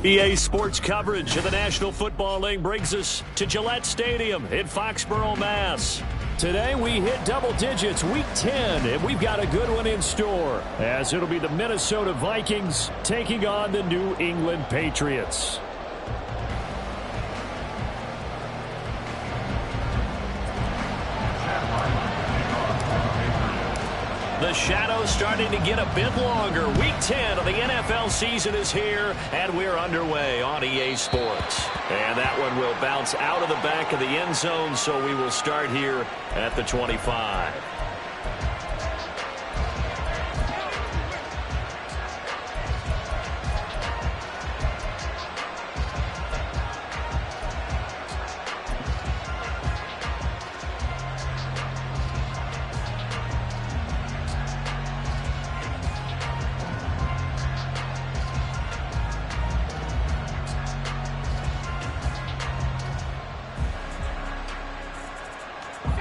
EA Sports coverage of the National Football League brings us to Gillette Stadium in Foxborough, Mass. Today we hit double digits, Week 10, and we've got a good one in store, as it'll be the Minnesota Vikings taking on the New England Patriots. The shadow's starting to get a bit longer. Week 10 of the NFL season is here, and we're underway on EA Sports. And that one will bounce out of the back of the end zone, so we will start here at the 25.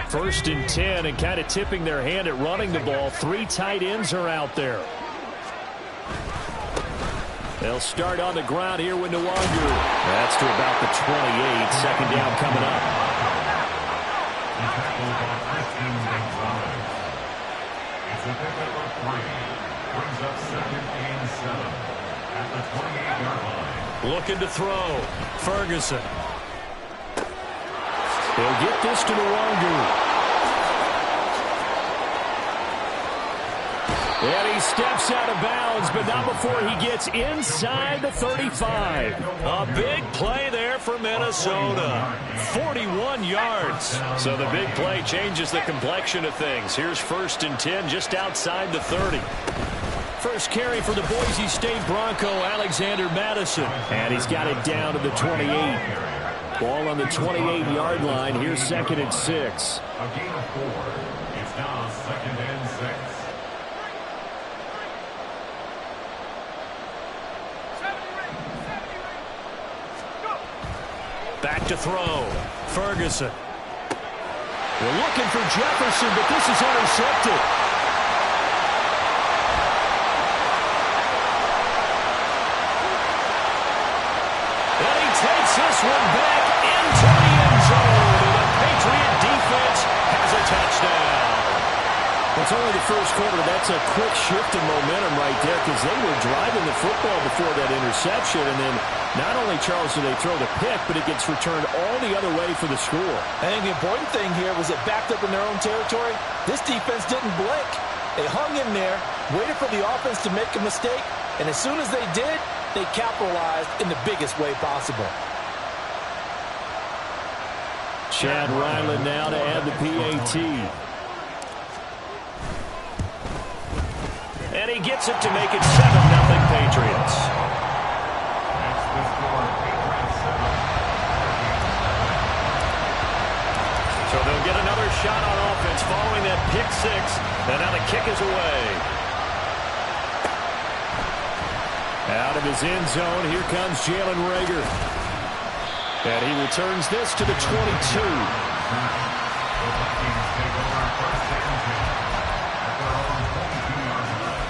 First and 10, and kind of tipping their hand at running the ball. Three tight ends are out there. They'll start on the ground here with Nwangu. That's to about the 28. Second down coming up. It's a pickup of 3. Brings up 2nd and 7 at the 28-yard line. Looking to throw. Ferguson. They'll get this to Nwangu. And he steps out of bounds, but not before he gets inside the 35. A big play there for Minnesota. 41 yards. So the big play changes the complexion of things. Here's 1st and 10 just outside the 30. First carry for the Boise State Bronco, Alexander Madison. And he's got it down to the 28. Ball on the 28-yard line. Here's 2nd and 6. A gain of 4. It's now 2nd and 6. Back to throw. Ferguson. We're looking for Jefferson, but this is intercepted. And he takes this one back into the end zone. And the Patriot defense has a touchdown. It's only the first quarter. That's a quick shift in momentum right there, because they were driving the football before that interception. And then not only, Charles, do they throw the pick, but it gets returned all the other way for the score. I think the important thing here was it backed up in their own territory. This defense didn't blink. They hung in there, waited for the offense to make a mistake, and as soon as they did, they capitalized in the biggest way possible. Chad Ryland now to add the PAT. And he gets it to make it 7-0 Patriots. That's the score. Patriots 7. So they'll get another shot on offense following that pick 6. And now the kick is away. Out of his end zone, here comes Jalen Reagor. And he returns this to the 22. The Vikings take over 1st and 10 at their own 22-yard line.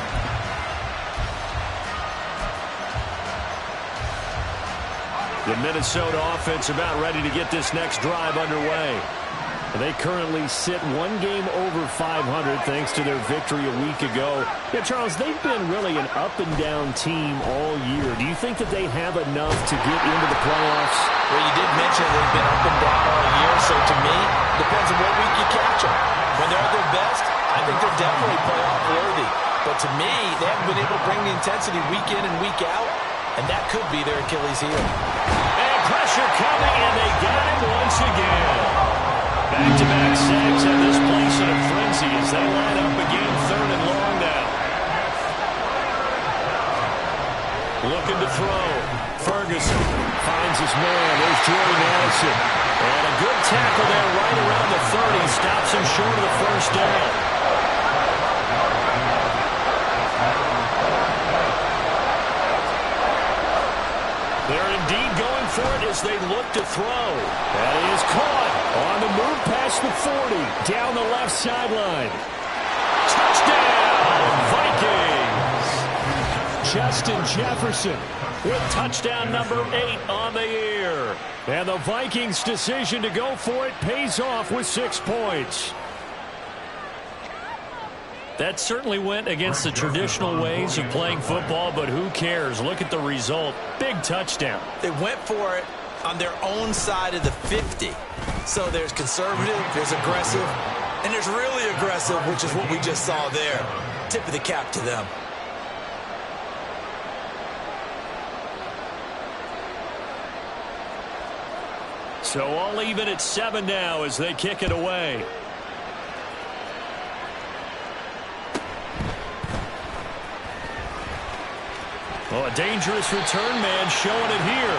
The Minnesota offense about ready to get this next drive underway. They currently sit one game over 500 thanks to their victory a week ago. Yeah, Charles, they've been really an up-and-down team all year. Do you think that they have enough to get into the playoffs? Well, you did mention they've been up and down all year, so to me, depends on what week you catch them. When they're at their best, I think they're definitely playoff worthy. But to me, they haven't been able to bring the intensity week in and week out, and that could be their Achilles heel. And pressure coming, and they got him once again. Back-to-back sacks at this place in a frenzy as they line up again, 3rd and long now. Looking to throw. Ferguson finds his man. There's Jordan Addison. And a good tackle there right around the 30. Stops him short of the first down. They're indeed going for it as they look to throw. That is caught on the move past the 40. Down the left sideline. Touchdown, Vikings! Justin Jefferson with touchdown number 8 on the year. And the Vikings' decision to go for it pays off with 6 points. That certainly went against the traditional ways of playing football, but who cares? Look at the result. Big touchdown. They went for it on their own side of the 50. So there's conservative, there's aggressive, and there's really aggressive, which is what we just saw there. Tip of the cap to them. So all even at 7 now as they kick it away. Oh, a dangerous return man showing it here.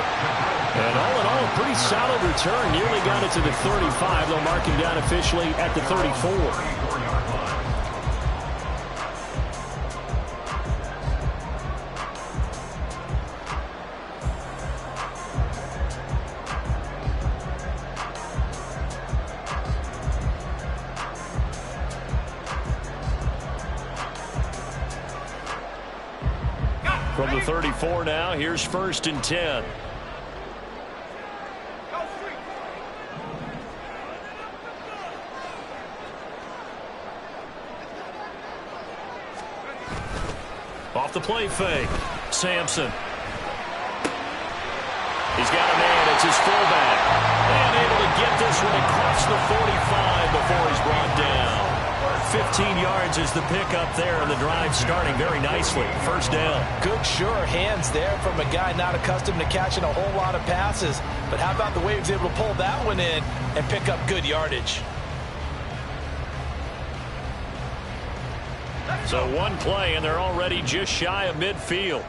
And all in all, a pretty solid return. Nearly got it to the 35. They'll mark him down officially at the 34. From the 34 now, here's 1st and 10. Off the play fake. Sampson. He's got a man. It's his fullback. And able to get this one across the 45 before he's brought down. 15 yards is the pickup there, and the drive starting very nicely. 1st down. Good, sure hands there from a guy not accustomed to catching a whole lot of passes. But how about the way he was able to pull that one in and pick up good yardage? So one play, and they're already just shy of midfield.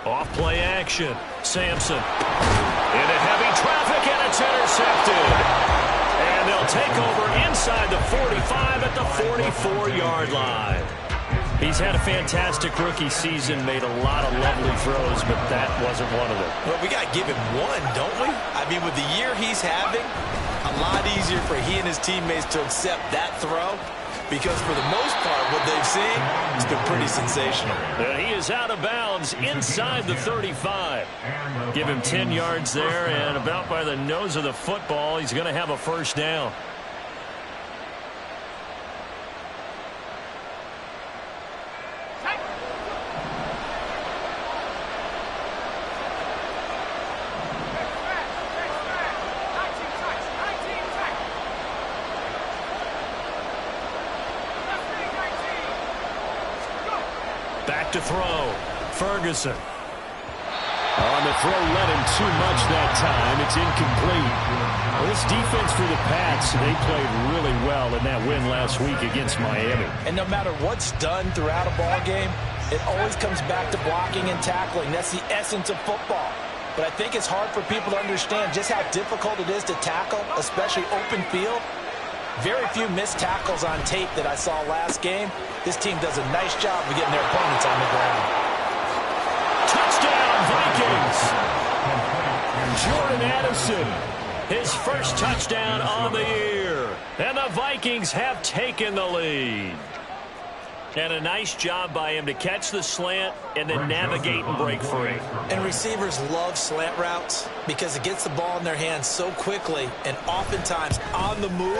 Off play action. Sampson. Into heavy traffic, and it's intercepted. And they'll take over inside the 45 at the 44-yard line. He's had a fantastic rookie season, made a lot of lovely throws, but that wasn't one of them. Well, we got to give him one, don't we? I mean, with the year he's having, a lot easier for he and his teammates to accept that throw, because for the most part, what they've seen has been pretty sensational. And he is out of bounds inside the 35. Give him 10 yards there, and about by the nose of the football, he's going to have a 1st down. Back to throw. Ferguson. On the throw, led him too much that time. It's incomplete. Well, this defense for the Pats, they played really well in that win last week against Miami. And no matter what's done throughout a ball game, it always comes back to blocking and tackling. That's the essence of football. But I think it's hard for people to understand just how difficult it is to tackle, especially open field. Very few missed tackles on tape that I saw last game. This team does a nice job of getting their opponents on the ground. Touchdown, Vikings! Jordan Addison, his 1st touchdown on the year. And the Vikings have taken the lead. And a nice job by him to catch the slant and then navigate and break free. And receivers love slant routes because it gets the ball in their hands so quickly and oftentimes on the move.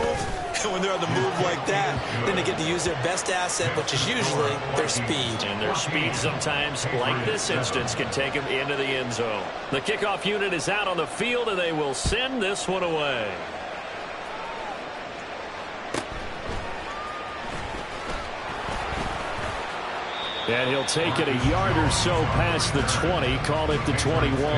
And when they're on the move like that, then they get to use their best asset, which is usually their speed. And their speed sometimes, like this instance, can take them into the end zone. The kickoff unit is out on the field, and they will send this one away. And he'll take it a yard or so past the 20, call it the 21.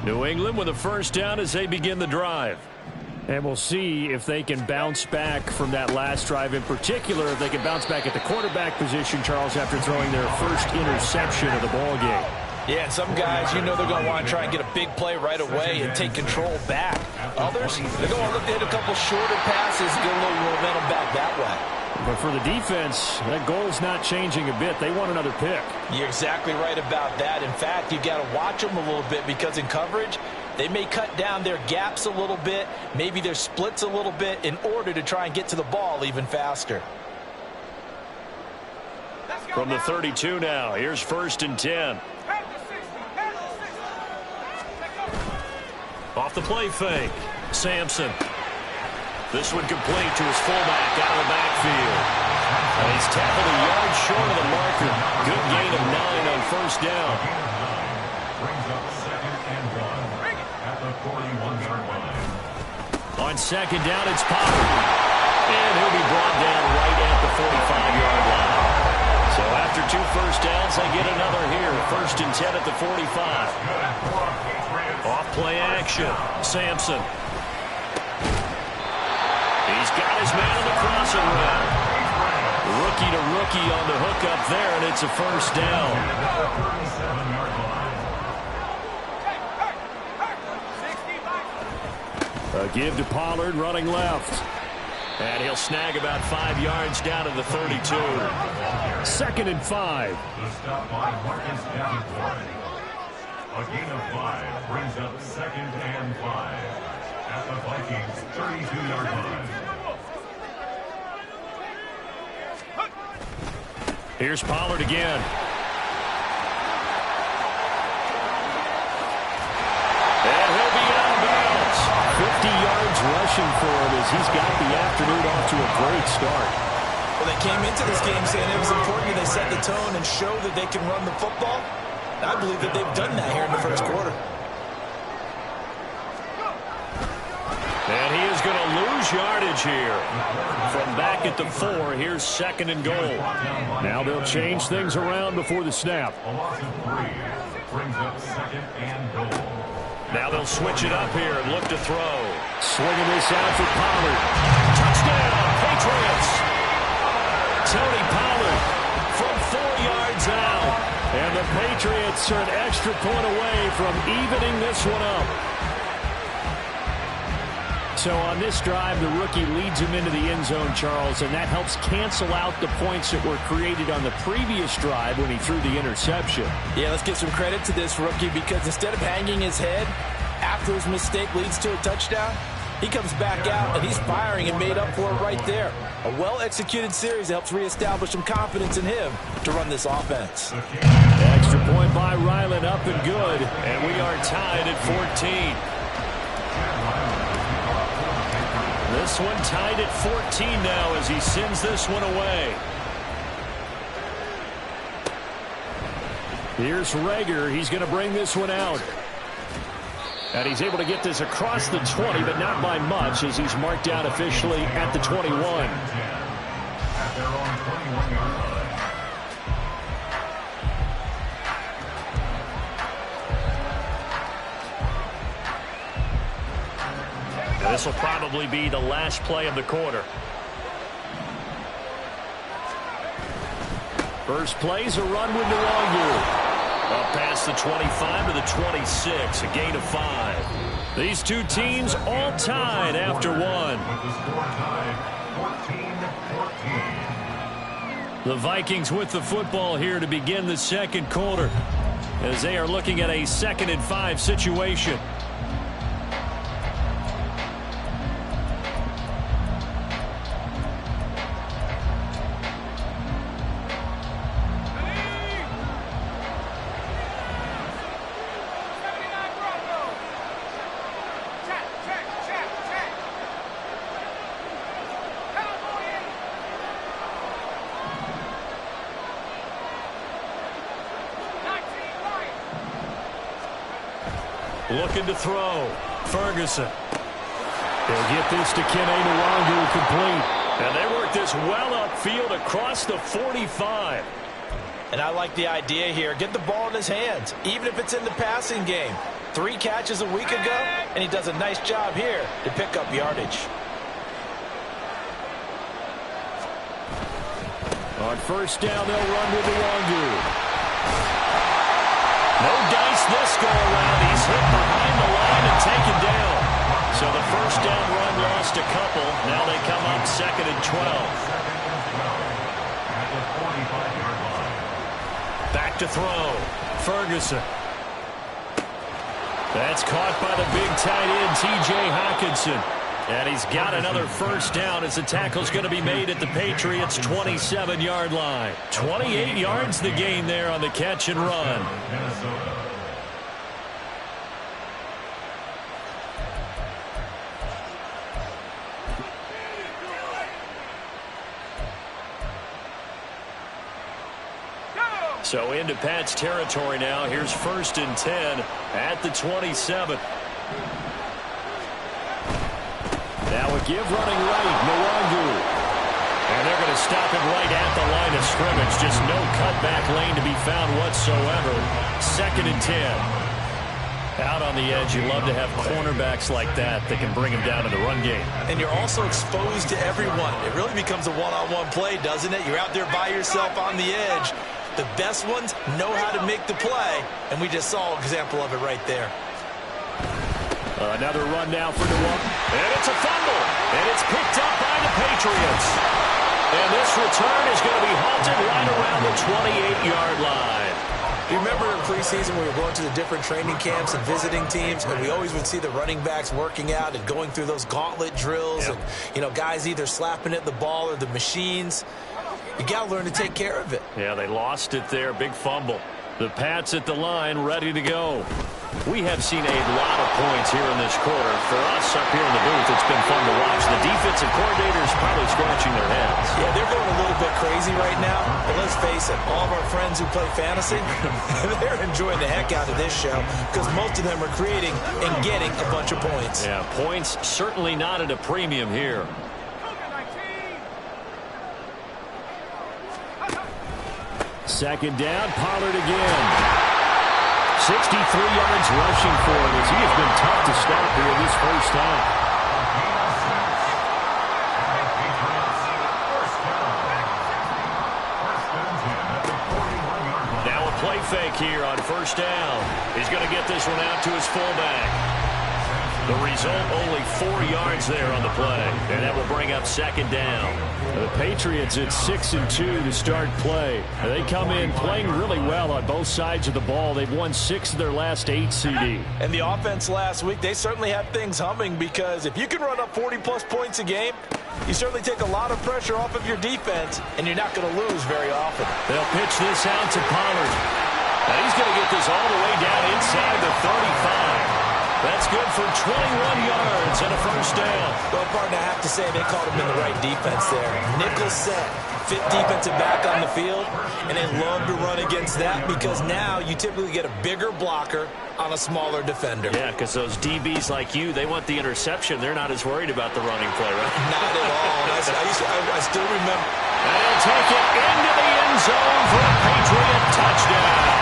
New England with a 1st down as they begin the drive. And we'll see if they can bounce back from that last drive, in particular if they can bounce back at the quarterback position, Charles, after throwing their 1st interception of the ball game. Yeah, and some guys, you know they're going to want to try and get a big play right away and take control back. Others, they're going to look to hit a couple shorter passes, get a little momentum back that way. But for the defense, that goal's not changing a bit. They want another pick. You're exactly right about that. In fact, you've got to watch them a little bit because in coverage, they may cut down their gaps a little bit, maybe their splits a little bit in order to try and get to the ball even faster. From the 32 now, here's 1st and 10. Off the play fake, Sampson. This one complete to his fullback out of the backfield. And he's tackled a yard short of the marker. Good gain of 9 on 1st down. Brings up 2nd and 1 at the 41-yard line. On 2nd down, it's Pollard. And he'll be brought down right at the 45-yard line. So after 2 first downs, they get another here. 1st and 10 at the 45. Off play action, Sampson. He's got his man on the crossing route. Rookie to rookie on the hook up there, and it's a 1st down. A give to Pollard running left. And he'll snag about 5 yards down to the 32. 2nd and 5. The stop by Marcus Davenport. A gain of 5 brings up 2nd and 5 at the Vikings 32-yard line. Here's Pollard again. And he'll be out of bounds. 50 yards rushing for him as he's got the afternoon off to a great start. Well, they came into this game saying it was important that they set the tone and show that they can run the football. And I believe that they've done that here in the 1st quarter. And he is going to lose yardage here. From back at the 4, here's 2nd and goal. Now they'll change things around before the snap. A loss of 3 brings up 2nd and goal. Now they'll switch it up here and look to throw. Swinging this out for Pollard. Touchdown, Patriots. Tony Pollard from 4 yards out. And the Patriots are an extra point away from evening this one up. So on this drive, the rookie leads him into the end zone, Charles, and that helps cancel out the points that were created on the previous drive when he threw the interception. Yeah, let's give some credit to this rookie because instead of hanging his head after his mistake leads to a touchdown, he comes back out and he's firing and made up for it right there. A well-executed series that helps reestablish some confidence in him to run this offense. Extra point by Ryland, up and good, and we are tied at 14. This one tied at 14 now as he sends this one away. Here's Rager. He's going to bring this one out. And he's able to get this across the 20, but not by much as he's marked out officially at the 21. At their own 21-yard line. This will probably be the last play of the quarter. First play's a run with Nwangu. Up past the 25 to the 26, a gain of 5. These two teams all tied after one. With the score tied, 14-14. The Vikings with the football here to begin the 2nd quarter as they are looking at a 2nd and 5 situation. Looking to throw. Ferguson. They'll get this to Kene Nwangu complete. And they work this well upfield across the 45. And I like the idea here. Get the ball in his hands, even if it's in the passing game. 3 catches a week ago, and he does a nice job here to pick up yardage. On 1st down, they'll run with Nwangu. No dice this go around. He's hit behind the line and taken down. So the 1st down run lost a couple. Now they come up 2nd and 12. to throw. Ferguson. That's caught by the big tight end, T.J. Hockenson. And he's got another first down as the tackle's going to be made at the Patriots' 27-yard line. 28 yards the gain there on the catch and run. So into Pat's territory now. Here's 1st and 10 at the 27. Now a give running right, Nwangu. And they're going to stop him right at the line of scrimmage. Just no cutback lane to be found whatsoever. 2nd and 10. Out on the edge, you love to have cornerbacks like that that can bring him down to the run game. And you're also exposed to everyone. It really becomes a one-on-one play, doesn't it? You're out there by yourself on the edge. The best ones know how to make the play, and we just saw an example of it right there. Another run now for Nwangu. And it's a fumble. And it's picked up by the Patriots. And this return is going to be halted right around the 28-yard line. You remember in preseason we were going to the different training camps and visiting teams, and we always would see the running backs working out and going through those gauntlet drills. Yep. And, you know, guys either slapping at the ball or the machines. You got to learn to take care of it. Yeah, they lost it there. Big fumble. The Pats at the line, ready to go. We have seen a lot of points here in this quarter. For us up here in the booth, it's been fun to watch. The defensive coordinators probably scratching their heads. Yeah, they're going a little bit crazy right now. But let's face it, all of our friends who play fantasy, they're enjoying the heck out of this show because most of them are creating and getting a bunch of points. Yeah, points certainly not at a premium here. Second down, Pollard again. 63 yards rushing for him as he has been tough to stop here this first half. Now a play fake here on 1st down. He's going to get this one out to his fullback. The result, only 4 yards there on the play. And that will bring up 2nd down. The Patriots at 6-2 to start play. They come in playing really well on both sides of the ball. They've won 6 of their last 8 CD. And the offense last week, they certainly have things humming because if you can run up 40-plus points a game, you certainly take a lot of pressure off of your defense, and you're not going to lose very often. They'll pitch this out to Pollard. And he's going to get this all the way down inside the 35. That's good for 21 yards and a first down. Well, partner, I have to say they called him in the right defense there. Nickel set, 5th defensive back on the field, and they love to run against that because now you typically get a bigger blocker on a smaller defender. Yeah, because those DBs like you, they want the interception. They're not as worried about the running play, right? Not at all. I still remember. And he'll take it into the end zone for a Patriot touchdown.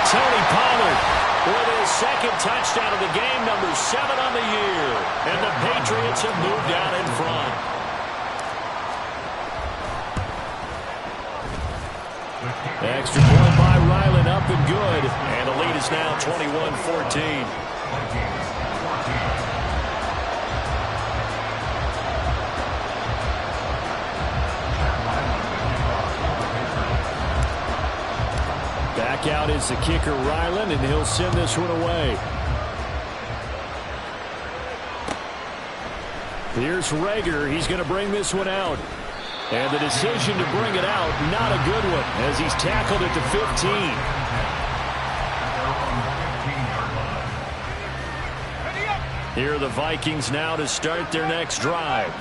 Tony Pollard with his 2nd touchdown of the game, number 7 on the year. And the Patriots have moved out in front. Extra point by Ryland, up and good. And the lead is now 21-14. Back out is the kicker, Ryland, and he'll send this one away. Here's Rager. He's going to bring this one out. And the decision to bring it out, not a good one, as he's tackled at the 15. Here are the Vikings now to start their next drive.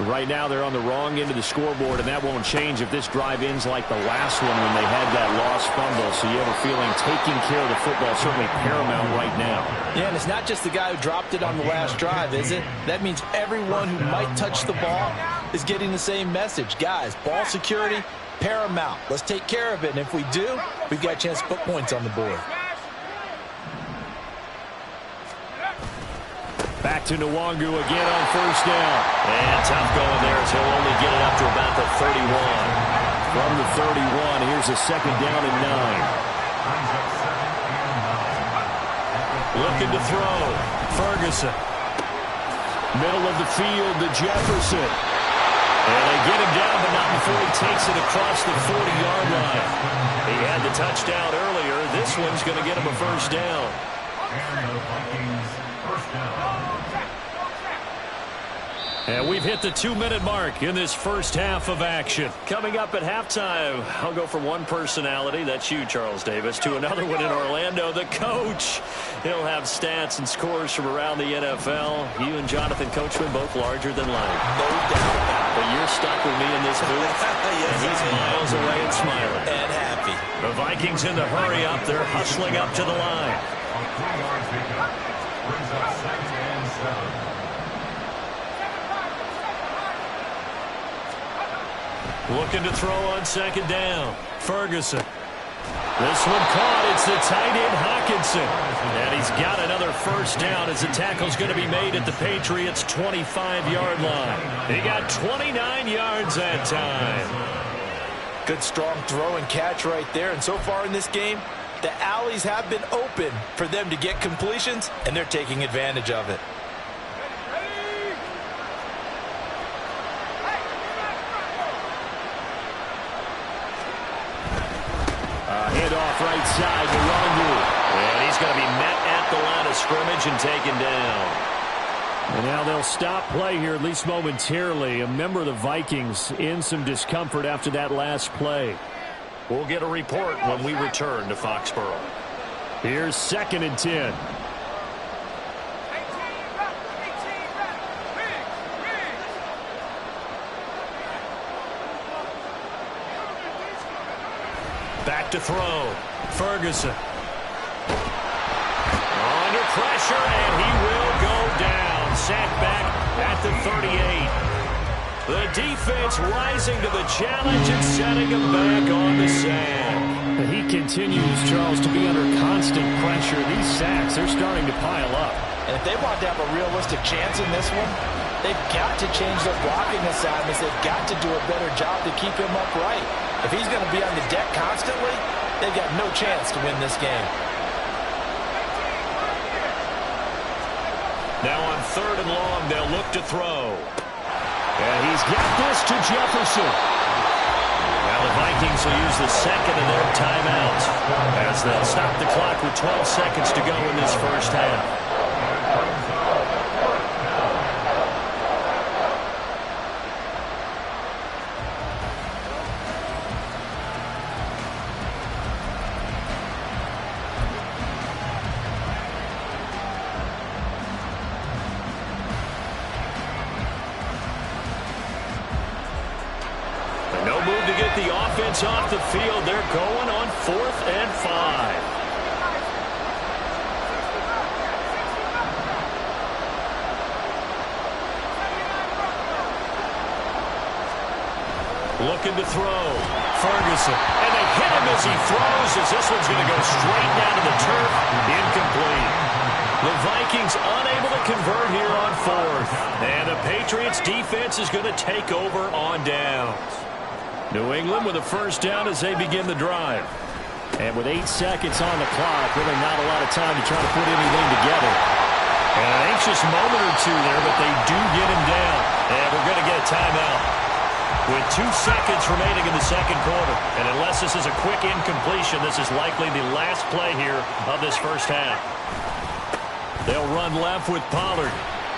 Right now they're on the wrong end of the scoreboard, and that won't change if this drive ends like the last one when they had that lost fumble. So you have a feeling taking care of the football is certainly paramount right now. Yeah, and it's not just the guy who dropped it on the last drive, is it? That means everyone who might touch the ball is getting the same message. Guys, ball security, paramount. Let's take care of it, and if we do, we've got a chance to put points on the board. Back to Nwangu again on 1st down. And tough going there as he'll only get it up to about the 31. From the 31, here's a 2nd down and 9. Looking to throw. Ferguson. Middle of the field to Jefferson. And they get him down, but not before he takes it across the 40-yard line. He had the touchdown earlier. This one's going to get him a first down. And the Vikings first down. And we've hit the 2-minute mark in this first half of action. Coming up at halftime, I'll go from one personality, that's you, Charles Davis, to another one in Orlando, the coach. He'll have stats and scores from around the NFL. You and Jonathan Coachman both larger than life. No doubt. But you're stuck with me in this booth, Yes, and he's miles away and smiling. And happy. The Vikings in the hurry up. They're hustling up to the line. A 3-yard pickup brings up 2nd and 7. Looking to throw on 2nd down. Ferguson. This one caught. It's the tight end Hawkinson. And he's got another first down as the tackle's going to be made at the Patriots' 25-yard line. He got 29 yards that time. Good strong throw and catch right there. And so far in this game, the alleys have been open for them to get completions, and they're taking advantage of it. Handoff right side to Rondu. And he's going to be met at the line of scrimmage and taken down. And now they'll stop play here, at least momentarily. A member of the Vikings in some discomfort after that last play. We'll get a report when we return to Foxborough. Here's 2nd and 10. Back to throw. Ferguson. Under pressure, and he will go down. Sacked back at the 38. The defense rising to the challenge and setting him back on the sand. He continues, Charles, to be under constant pressure. These sacks, they're starting to pile up. And if they want to have a realistic chance in this one, they've got to change their blocking assignments. They've got to do a better job to keep him upright. If he's going to be on the deck constantly, they've got no chance to win this game. Now on 3rd and long, they'll look to throw. And he's got this to Jefferson. Now the Vikings will use the 2nd of their timeout as they'll stop the clock with 12 seconds to go in this first half. The offense off the field. They're going on 4th and 5. Looking to throw. Ferguson. And they hit him as he throws, as this one's going to go straight down to the turf. Incomplete. The Vikings unable to convert here on 4th. And the Patriots defense is going to take over on downs. New England with a first down as they begin the drive. And with 8 seconds on the clock, really not a lot of time to try to put anything together. And an anxious moment or two there, but they do get him down. And we're going to get a timeout. With 2 seconds remaining in the second quarter. And unless this is a quick incompletion, this is likely the last play here of this first half. They'll run left with Pollard.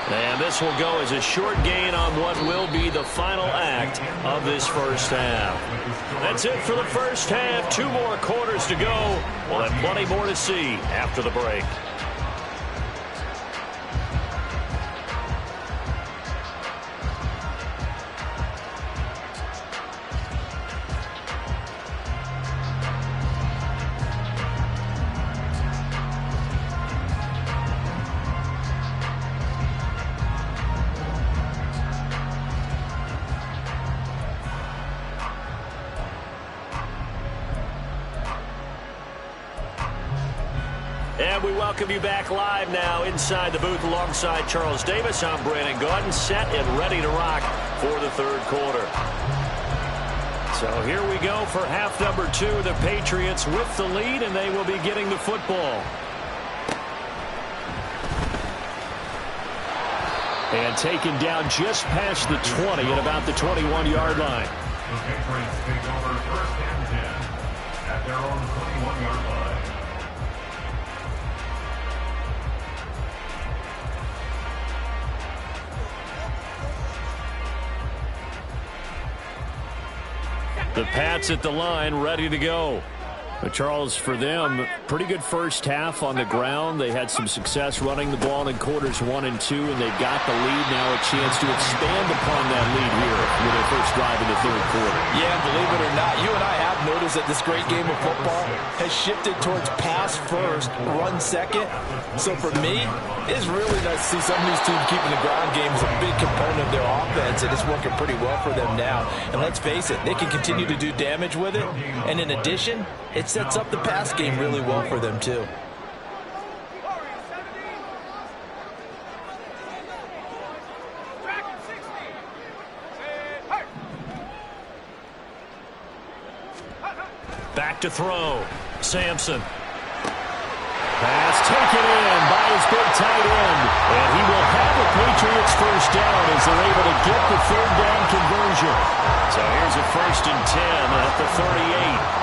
And this will go as a short gain on what will be the final act of this first half. That's it for the first half. 2 more quarters to go. We'll have plenty more to see after the break. And we welcome you back live now inside the booth alongside Charles Davis. I'm Brandon Gaudin, set and ready to rock for the third quarter. So here we go for half number 2. The Patriots with the lead, and they will be getting the football. And taken down just past the 20 at about the 21-yard line. The Patriots take over first and 10 at their own 21-yard line. The Pats at the line, ready to go. But Charles, for them, pretty good first half on the ground. They had some success running the ball in quarters 1 and 2, and they've got the lead now, a chance to expand upon that lead here with their first drive in the third quarter. Yeah, believe it or not, you and I have noticed that this great game of football has shifted towards pass first, run second. So for me, it's really nice to see some of these teams keeping the ground game as a big component of their offense, and it's working pretty well for them now. And let's face it, they can continue to do damage with it, and in addition, it sets up the pass game really well for them, too. Back to throw. Sampson. Pass taken in by his big tight end. And he will have the Patriots first down as they're able to get the third down conversion. So here's a first and 10 at the 38.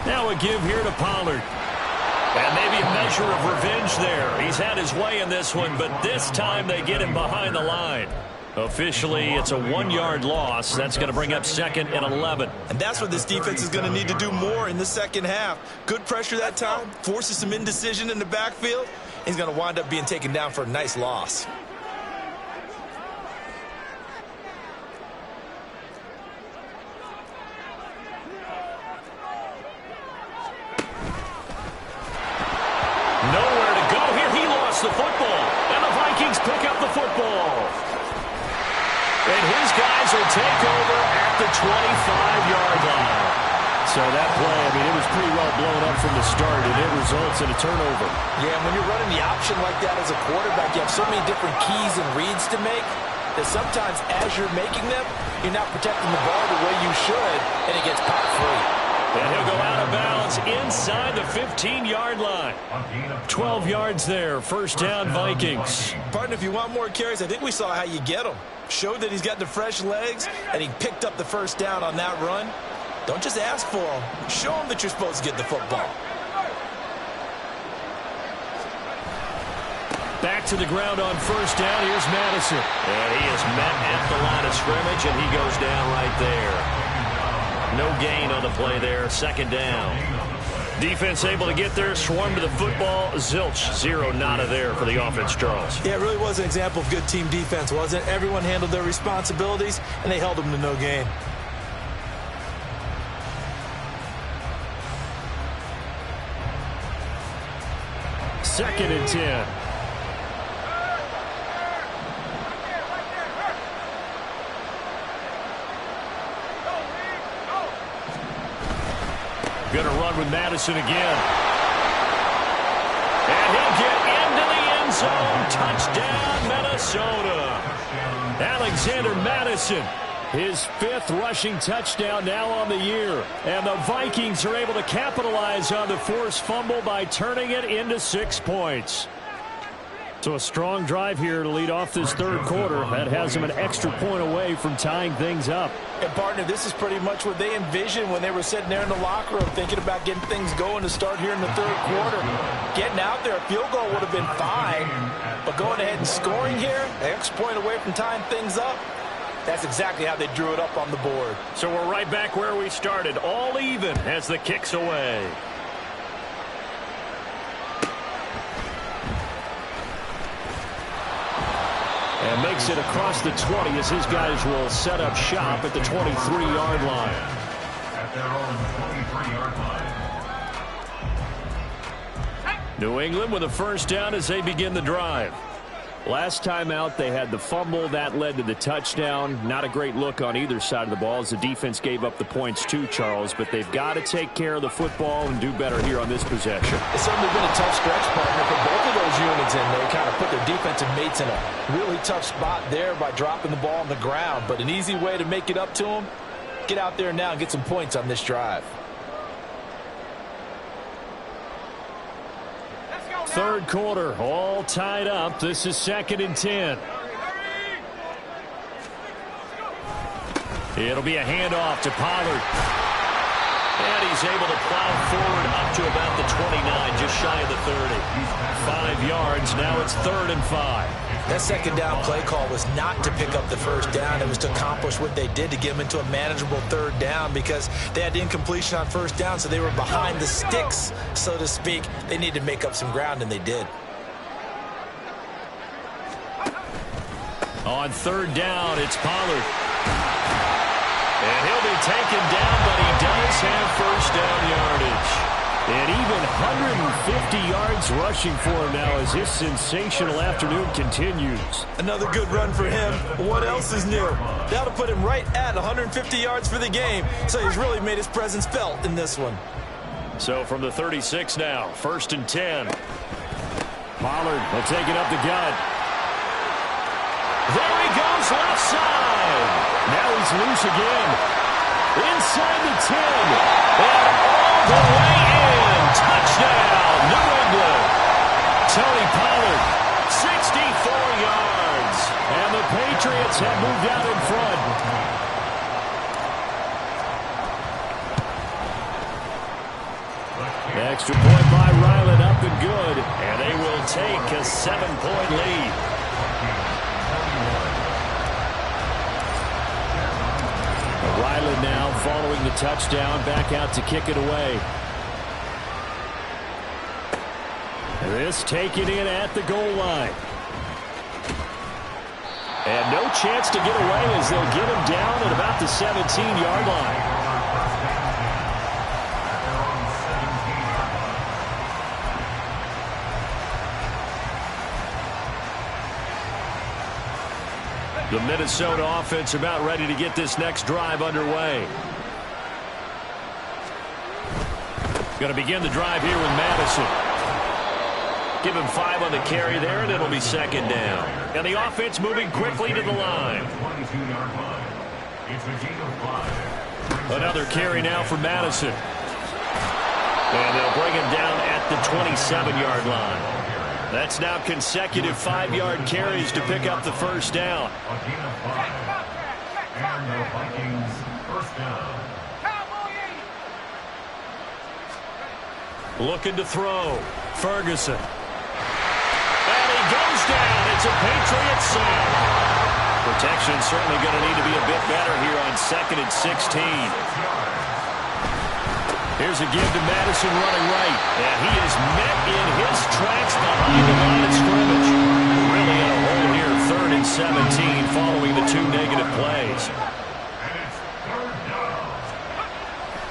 Now a give here to Pollard. And maybe a measure of revenge there. He's had his way in this one, but this time they get him behind the line. Officially, it's a 1-yard loss. That's going to bring up 2nd and 11. And that's what this defense is going to need to do more in the second half. Good pressure that time, forces some indecision in the backfield. He's going to wind up being taken down for a nice loss. Nowhere to go here. He lost the football. And the Vikings pick up the football. And his guys will take over at the 25-yard line. So that play, I mean, it was pretty well blown up from the start, and it results in a turnover. Yeah, when you're running the option like that as a quarterback, you have so many different keys and reads to make that sometimes as you're making them, you're not protecting the ball the way you should, and it gets popped free. And he'll go out of bounds inside the 15-yard line. 12 yards there. First down, Vikings. Partner, if you want more carries, I think we saw how you get him. Showed that he's got the fresh legs, and he picked up the first down on that run. Don't just ask for him. Show him that you're supposed to get the football. Back to the ground on first down. Here's Madison. And he is met at the line of scrimmage, and he goes down right there. No gain on the play there. Second down. Defense able to get there, swarm to the football. Zilch, 0 nada there for the offense, Charles. Yeah, it really was an example of good team defense, wasn't it? Everyone handled their responsibilities, and they held them to no gain. Second and 10. Going to run with Madison again. And he'll get into the end zone. Touchdown, Minnesota. Alexander Madison, his 5th rushing touchdown now on the year. And the Vikings are able to capitalize on the forced fumble by turning it into 6 points. So a strong drive here to lead off this third quarter. That has them an extra point away from tying things up. And, partner, this is pretty much what they envisioned when they were sitting there in the locker room thinking about getting things going to start here in the third quarter. Getting out there, a field goal would have been fine. But going ahead and scoring here, an extra point away from tying things up, that's exactly how they drew it up on the board. So we're right back where we started, all even as the kick's away. And makes it across the 20 as his guys will set up shop at the 23-yard line. At their own 23-yard line. New England with a first down as they begin the drive. Last time out, they had the fumble. That led to the touchdown. Not a great look on either side of the ball as the defense gave up the points too, Charles. But they've got to take care of the football and do better here on this possession. It's certainly been a tough stretch, partner, for both of those units, and they kind of put their defensive mates in a really tough spot there by dropping the ball on the ground. But an easy way to make it up to them, get out there now and get some points on this drive. Third quarter, all tied up. This is 2nd and 10. It'll be a handoff to Pollard. And he's able to plow forward up to about the 29, just shy of the 30. 5 yards, now it's 3rd and 5. That second down play call was not to pick up the first down. It was to accomplish what they did, to get them into a manageable 3rd down, because they had incompletion on first down, so they were behind the sticks, so to speak. They needed to make up some ground, and they did. On 3rd down, it's Pollard. And he'll be taken down, but he does have first down yardage. And even 150 yards rushing for him now as his sensational afternoon continues. Another good run for him. What else is new? That'll put him right at 150 yards for the game. So he's really made his presence felt in this one. So from the 36 now, 1st and 10. Pollard will take it up the gut. There he goes, left side. Now he's loose again. Inside the 10. And all the way in. Touchdown, New England. Tony Pollard, 64 yards. And the Patriots have moved out in front. Extra point by Ryland, up and good. And they will take a 7-point lead. Ryland now following the touchdown, back out to kick it away. This taken in at the goal line. And no chance to get away as they'll get him down at about the 17-yard line. The Minnesota offense about ready to get this next drive underway. Going to begin the drive here with Madison. Give him 5 on the carry there, and it'll be 2nd down. And the offense moving quickly to the line. Another carry now for Madison. And they'll bring him down at the 27-yard line. That's now consecutive 5-yard carries to pick up the first down. And the Vikings first down. Looking to throw. Ferguson. And he goes down. It's a Patriot sack. Protection certainly going to need to be a bit better here on 2nd and 16. Here's a give to Madison running right. And he is met in his tracks behind the line of scrimmage. Really in a hole here, 3rd and 17 following the 2 negative plays.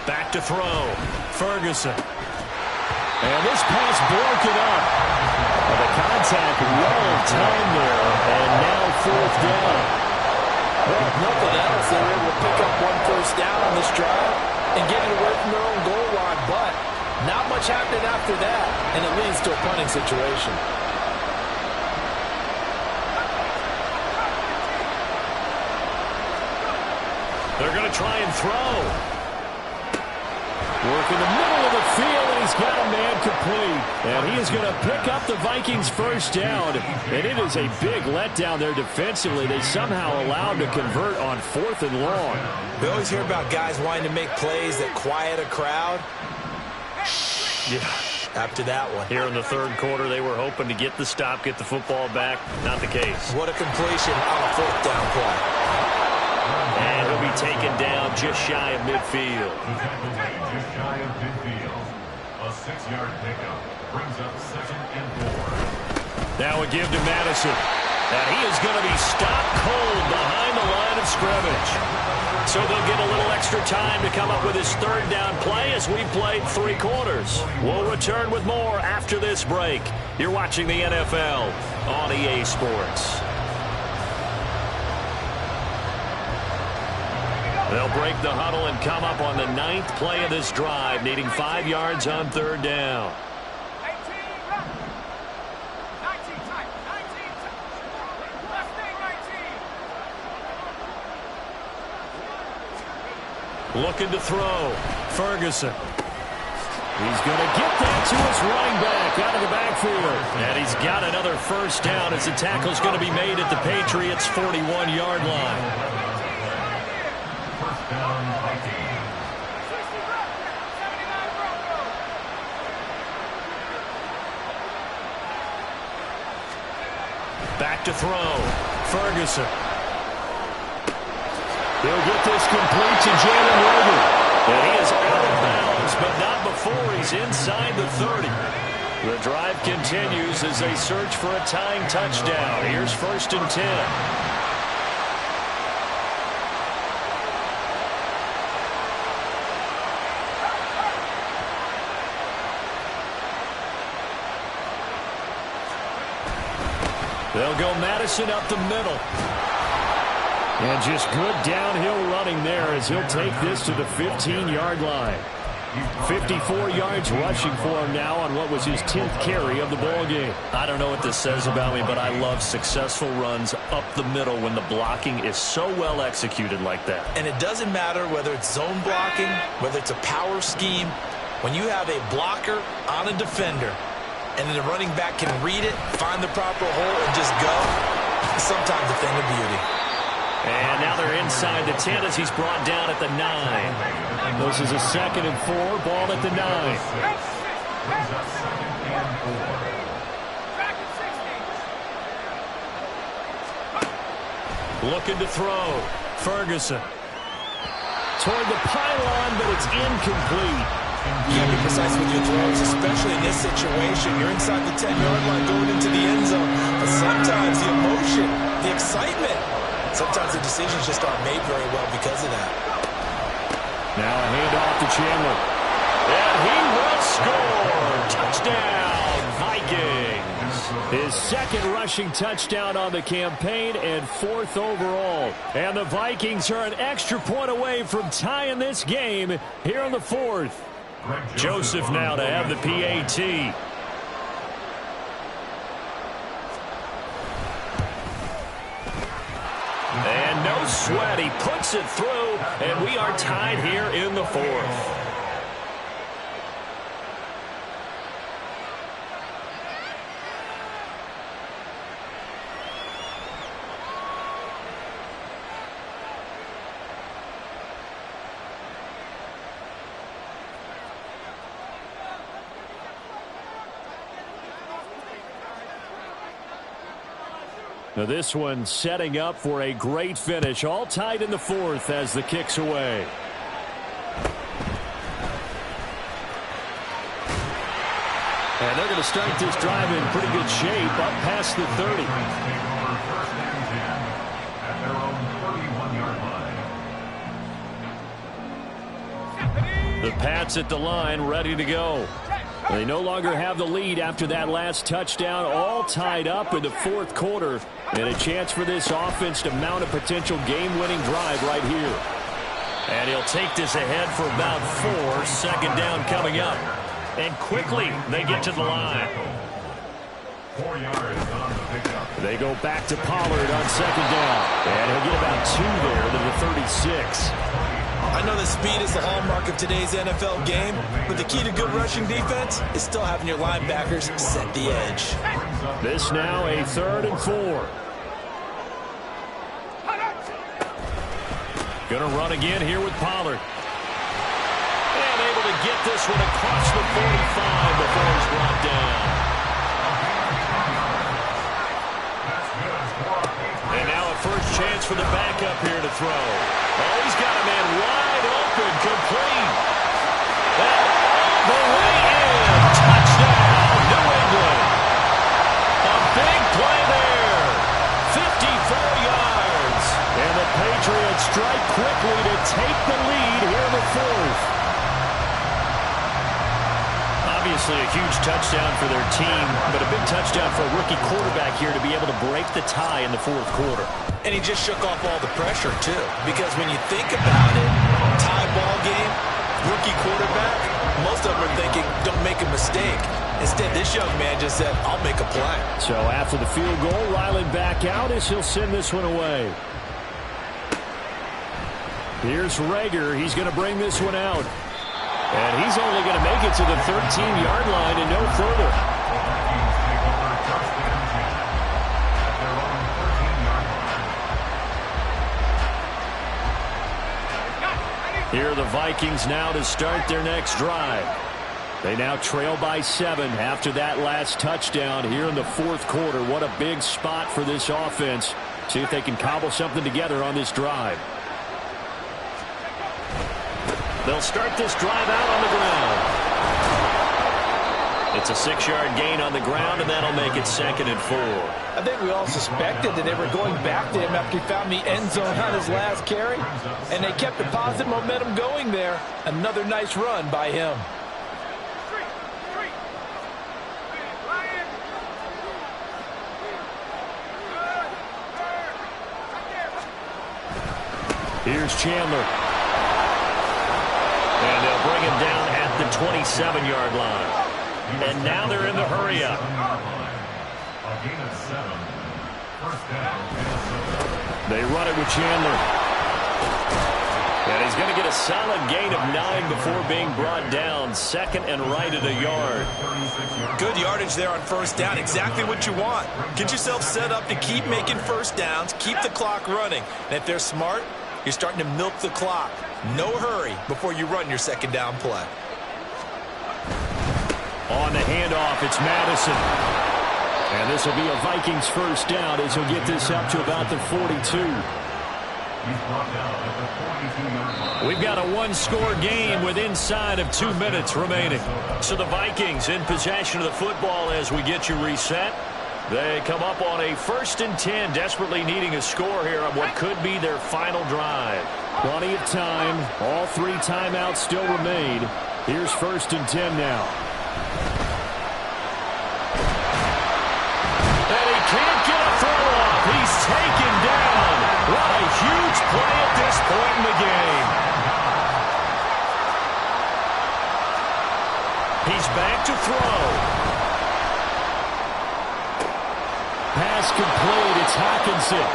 Back to throw. Ferguson. And this pass broken up. And the contact well timed there. And now 4th down. Well, if nothing else, they were able to pick up 1 first down on this drive and get it away from their own goal line, but not much happening after that, and it leads to a punting situation. They're going to try and throw. Work in the middle of the field, and he's got a man complete. And he is going to pick up the Vikings first down. And it is a big letdown there defensively. They somehow allowed to convert on 4th and long. We always hear about guys wanting to make plays that quiet a crowd. Yeah, after that one. Here in the 3rd quarter, they were hoping to get the stop, get the football back. Not the case. What a completion on a 4th down play. And he'll be taken down just shy of midfield. Just shy of midfield. A 6-yard pickup brings up 2nd and 4. Now a give to Madison. And he is going to be stopped cold behind the line of scrimmage. So they'll get a little extra time to come up with his 3rd down play as we played 3 quarters. We'll return with more after this break. You're watching the NFL on EA Sports. They'll break the huddle and come up on the 9th play of this drive, needing 5 yards on 3rd down. Looking to throw. Ferguson. He's going to get that to his running back out of the backfield. And he's got another first down as the tackle's going to be made at the Patriots' 41-yard line. First down, Vikings. Back to throw. Ferguson. He'll get this complete to Jalen Reagor. And he is out of bounds, but not before he's inside the 30. The drive continues as they search for a tying touchdown. Here's 1st and 10. They'll go Madison up the middle. And just good downhill running there as he'll take this to the 15-yard line. 54 yards rushing for him now on what was his 10th carry of the ball game. I don't know what this says about me, but I love successful runs up the middle when the blocking is so well executed like that. And it doesn't matter whether it's zone blocking, whether it's a power scheme. When you have a blocker on a defender, and then the running back can read it, find the proper hole, and just go, it's sometimes a thing of beauty. And now they're inside the 10 as he's brought down at the 9. This is a 2nd and 4, ball at the 9. Brings up 2nd and 4. Looking to throw. Ferguson. Toward the pylon, but it's incomplete. You got to be precise with your throws, especially in this situation. You're inside the 10-yard line going into the end zone. But sometimes the emotion, the excitement, sometimes the decisions just aren't made very well because of that. Now a handoff to Chandler. And he will score. Touchdown, Vikings. His 2nd rushing touchdown on the campaign and 4th overall. And the Vikings are an extra point away from tying this game here in the 4th. Joseph now to have the PAT. And no sweat. He puts it through, and we are tied here in the 4th. Now this one setting up for a great finish. All tied in the 4th as the kick's away. And they're going to start this drive in pretty good shape up past the 30. At their own 31-yard line. The Pats at the line, ready to go. They no longer have the lead after that last touchdown, all tied up in the 4th quarter. And a chance for this offense to mount a potential game-winning drive right here. And he'll take this ahead for about 4. 2nd down coming up. And quickly, they get to the line. 4 yards on the pickup. They go back to Pollard on 2nd down. And he'll get about 2 there to the 36. I know that speed is the hallmark of today's NFL game, but the key to good rushing defense is still having your linebackers set the edge. This now a 3rd and 4. Gonna run again here with Pollard. And able to get this one across the 45 before he's brought down. And now a first chance for the backup here to throw. Oh, he's got a man wide open, complete. And all the way in. Touchdown, New England. A big play there. 54 yards. And the Patriots strike quickly to take the lead here in the 4th. Obviously a huge touchdown for their team, but a big touchdown for a rookie quarterback here to be able to break the tie in the 4th quarter. And he just shook off all the pressure, too. Because when you think about it, tie ball game, rookie quarterback, most of them are thinking, don't make a mistake. Instead, this young man just said, I'll make a play. So after the field goal, Ryland back out as he'll send this one away. Here's Reagor. He's going to bring this one out. And he's only going to make it to the 13-yard line and no further. Here are the Vikings now to start their next drive. They now trail by 7 after that last touchdown here in the fourth quarter. What a big spot for this offense. See if they can cobble something together on this drive. They'll start this drive out on the ground. It's a 6-yard gain on the ground, and that'll make it 2nd and 4. I think we all suspected that they were going back to him after he found the end zone on his last carry, and they kept the positive momentum going there. Another nice run by him. Here's Chandler. And they'll bring him down at the 27-yard line. And now they're in the hurry-up. They run it with Chandler. And he's going to get a solid gain of 9 before being brought down. 2nd and right at a yard. Good yardage there on first down. Exactly what you want. Get yourself set up to keep making first downs, keep the clock running. And if they're smart, you're starting to milk the clock. No hurry before you run your second down play. On the handoff, it's Madison. And this will be a Vikings first down as he'll get this up to about the 42. We've got a one-score game with inside of 2 minutes remaining. So the Vikings in possession of the football as we get you reset. They come up on a 1st and 10, desperately needing a score here on what could be their final drive. Plenty of time. All 3 timeouts still remain. Here's 1st and 10 now. And he can't get a throw off. He's taken down. What a huge play at this point in the game. He's back to throw. Pass complete. It's Hawkinson.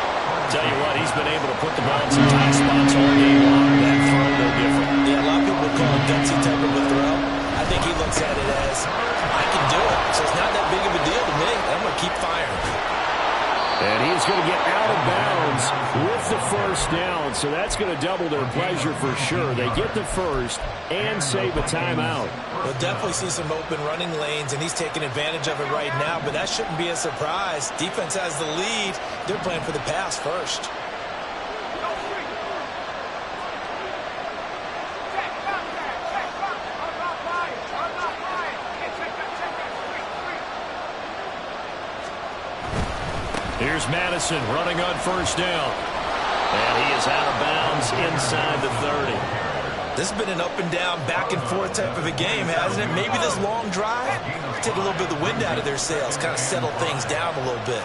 Tell you what, he's been able to put the ball in some tight spots all game long. That throw, no different. Yeah, a lot of people call it gutsy type of a throw. I think he looks at it as, I can do it, so it's not that big of a deal to me. I'm going to keep firing. And he's going to get out of bounds with the first down, so that's going to double their pleasure for sure. They get the first and save a timeout. We'll definitely see some open running lanes, and he's taking advantage of it right now, but that shouldn't be a surprise. Defense has the lead. They're playing for the pass first. Here's Madison running on first down. And he is out of bounds inside the 30. This has been an up and down, back and forth type of a game, hasn't it? Maybe this long drive, take a little bit of the wind out of their sails, kind of settle things down a little bit.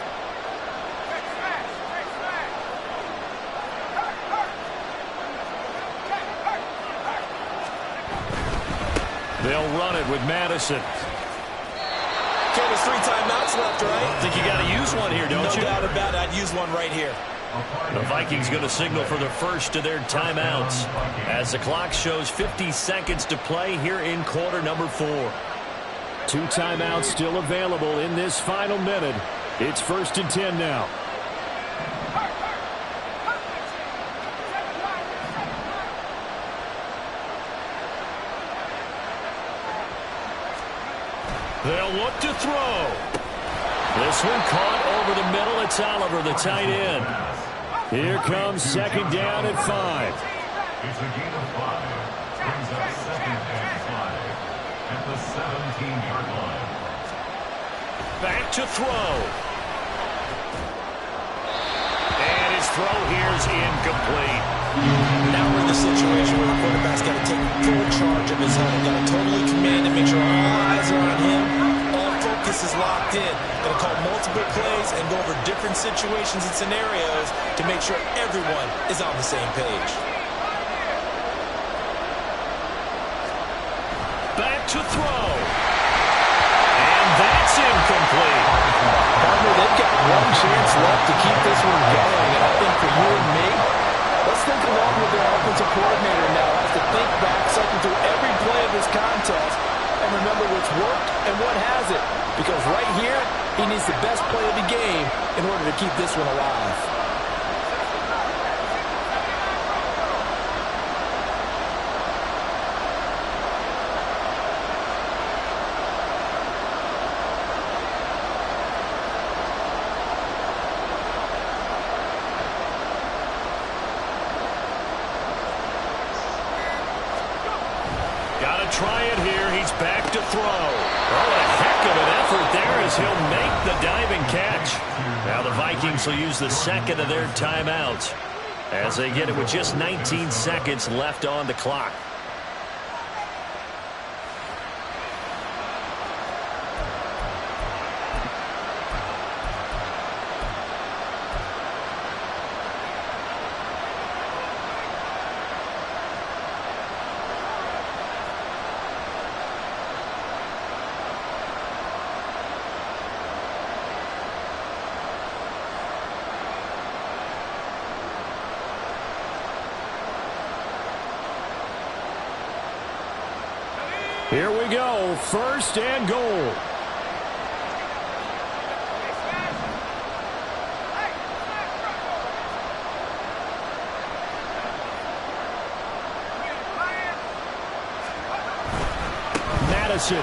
They'll run it with Madison. Okay, there's 3 timeouts left, right? I think you got to use one here, don't you? No doubt about it. I'd use one right here. The Vikings going to signal for the first of their timeouts as the clock shows 50 seconds to play here in quarter number 4. 2 timeouts still available in this final minute. It's 1st and 10 now. They'll look to throw. This one caught over the middle. It's Oliver, the tight end. Here comes 2nd down at 5. It's a gain of 5. Brings up 2nd and 5 at the 17-yard line. Back to throw. And his throw here is incomplete. Now we're in the situation where the quarterback's got to take full charge of his helmet. Got to totally command and make sure all eyes are on him. All focus is locked in. Got to call multiple plays and go over different situations and scenarios to make sure everyone is on the same page. Back to throw. And that's incomplete. Partner, they've got one chance left to keep this one going. And I think for you and me, let's think along with their offensive coordinator now. to think back, cycle through every play of this contest, and remember what's worked and what hasn't. Because right here, he needs the best play of the game in order to keep this one alive. Try it here. He's back to throw. Oh, a heck of an effort there as he'll make the diving catch. Now the Vikings will use the second of their timeouts as they get it with just 19 seconds left on the clock. Here we go, first and goal. Madison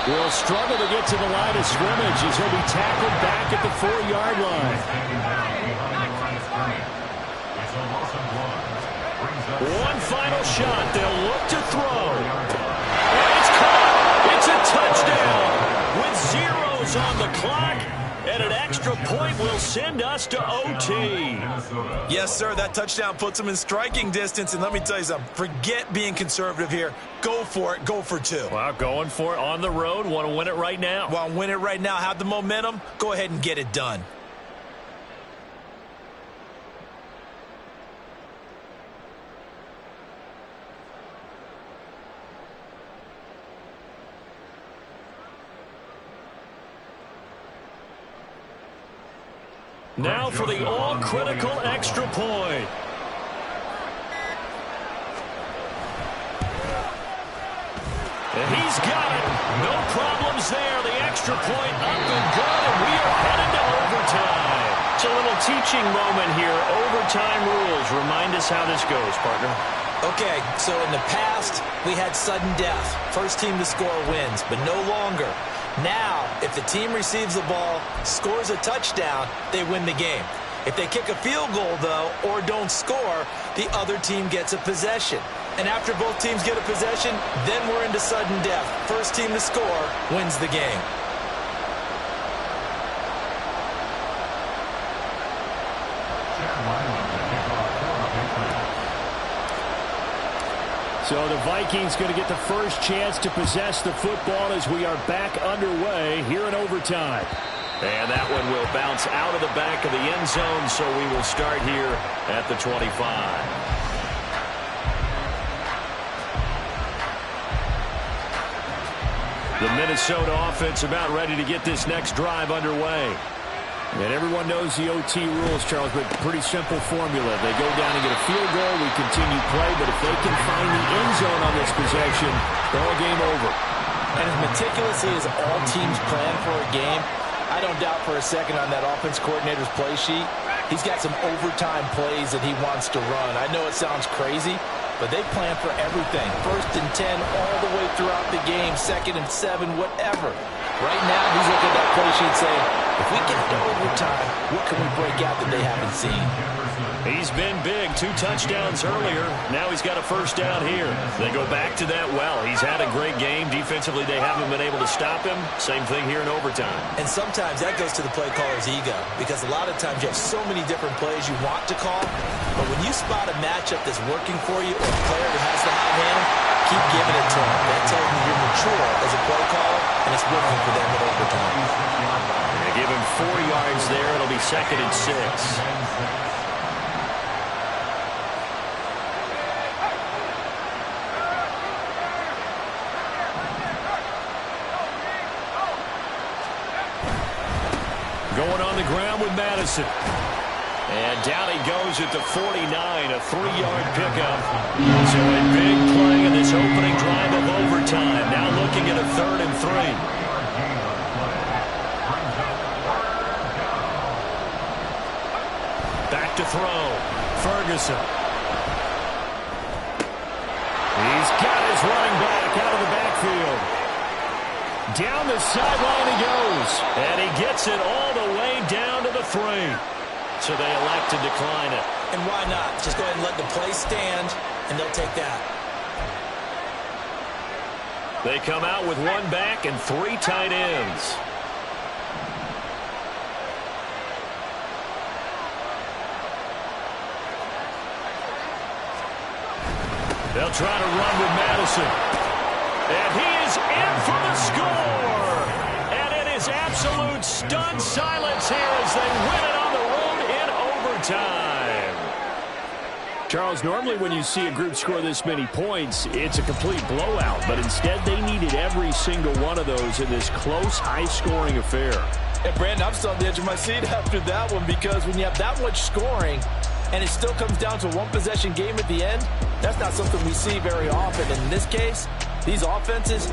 will struggle to get to the line of scrimmage as he'll be tackled back at the 4-yard line. One final shot. They'll look to throw. It's caught. It's a touchdown with zeros on the clock. And an extra point will send us to OT. Yes, sir. That touchdown puts them in striking distance. And let me tell you something. Forget being conservative here. Go for it. Go for two. Well, going for it on the road. Want to win it right now. Want to win it right now. Have the momentum. Go ahead and get it done. Now for the all-critical extra point. And he's got it. No problems there. The extra point up and good, and we are headed to overtime. It's a little teaching moment here. Overtime rules. Remind us how this goes, partner. Okay, so in the past, we had sudden death. First team to score wins, but no longer. Now, if the team receives the ball, scores a touchdown, they win the game. If they kick a field goal, though, or don't score, the other team gets a possession. And after both teams get a possession, then we're into sudden death. First team to score wins the game. So the Vikings going to get the first chance to possess the football as we are back underway here in overtime. And that one will bounce out of the back of the end zone, so we will start here at the 25. The Minnesota offense about ready to get this next drive underway. And everyone knows the OT rules, Charles, but pretty simple formula. They go down and get a field goal, we continue play, but if they can find the end zone on this possession, ball game over. And as meticulously as all teams plan for a game, I don't doubt for a second on that offense coordinator's play sheet, he's got some overtime plays that he wants to run. I know it sounds crazy, but they plan for everything. 1st and 10 all the way throughout the game, 2nd and 7, whatever. Right now, he's looking at that play sheet saying, if we get to overtime, what can we break out that they haven't seen? He's been big. 2 touchdowns earlier. Now he's got a first down here. They go back to that well. He's had a great game. Defensively, they haven't been able to stop him. Same thing here in overtime. And sometimes that goes to the play caller's ego, because a lot of times you have so many different plays you want to call, but when you spot a matchup that's working for you or a player that has the hot hand, keep giving it to him. That tells you you're mature as a play caller, and it's working for them at overtime. They give him 4 yards there. It'll be 2nd and 6. Going on the ground with Madison. And down he goes at the 49, a 3-yard pickup. So a big play in this opening drive of overtime. Now looking at a 3rd and 3. Back to throw. Ferguson. He's got his running back out of the backfield. Down the sideline he goes. And he gets it all the way down to the 3. So they elect to decline it. And why not? Just go ahead and let the play stand, and they'll take that. They come out with 1 back and 3 tight ends. They'll try to run with Madison. And he is in for the score. And it is absolute stunned silence here as they win it on the road in overtime. Charles, normally when you see a group score this many points, it's a complete blowout. But instead, they needed every single one of those in this close, high-scoring affair. And, Brandon, I'm still on the edge of my seat after that one because when you have that much scoring and it still comes down to a one-possession game at the end, that's not something we see very often. And in this case, these offenses...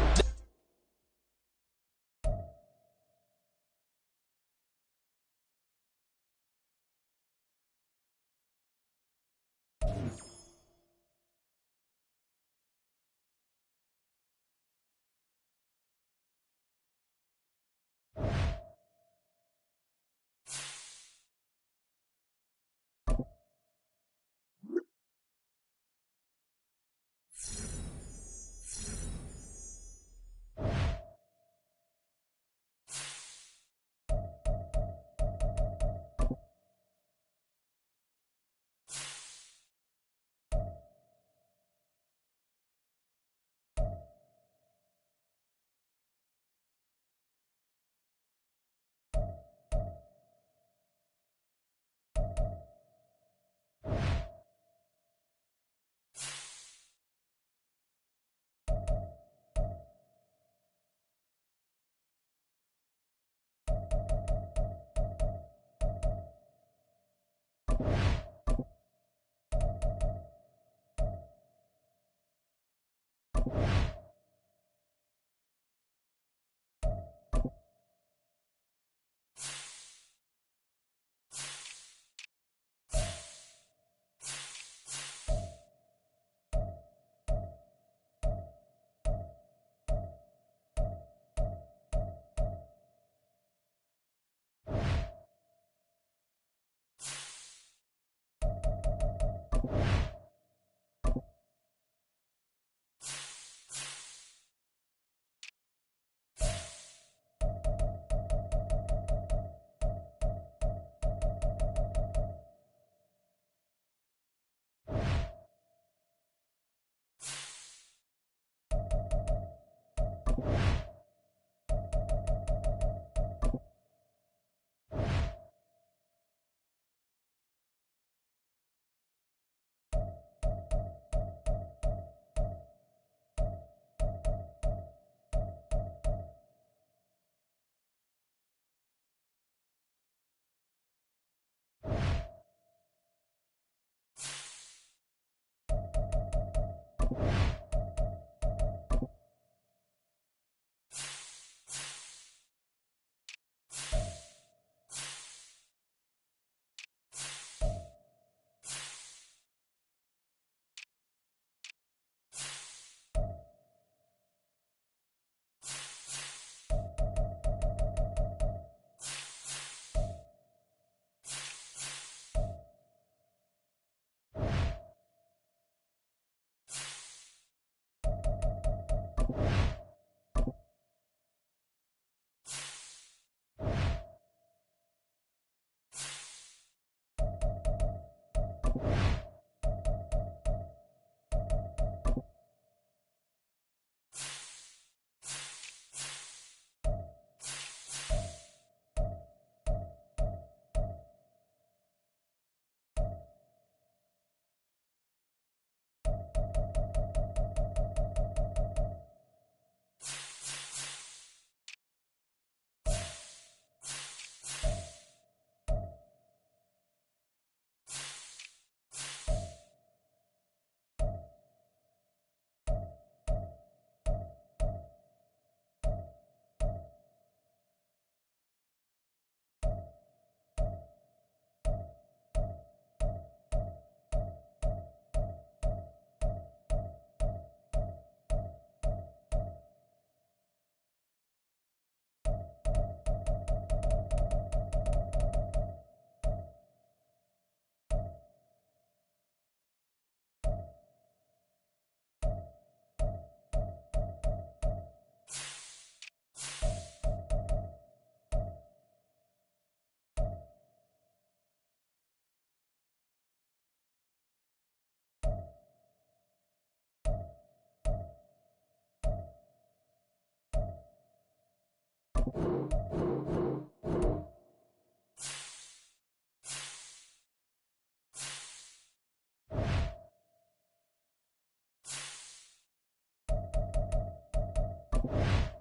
Bye.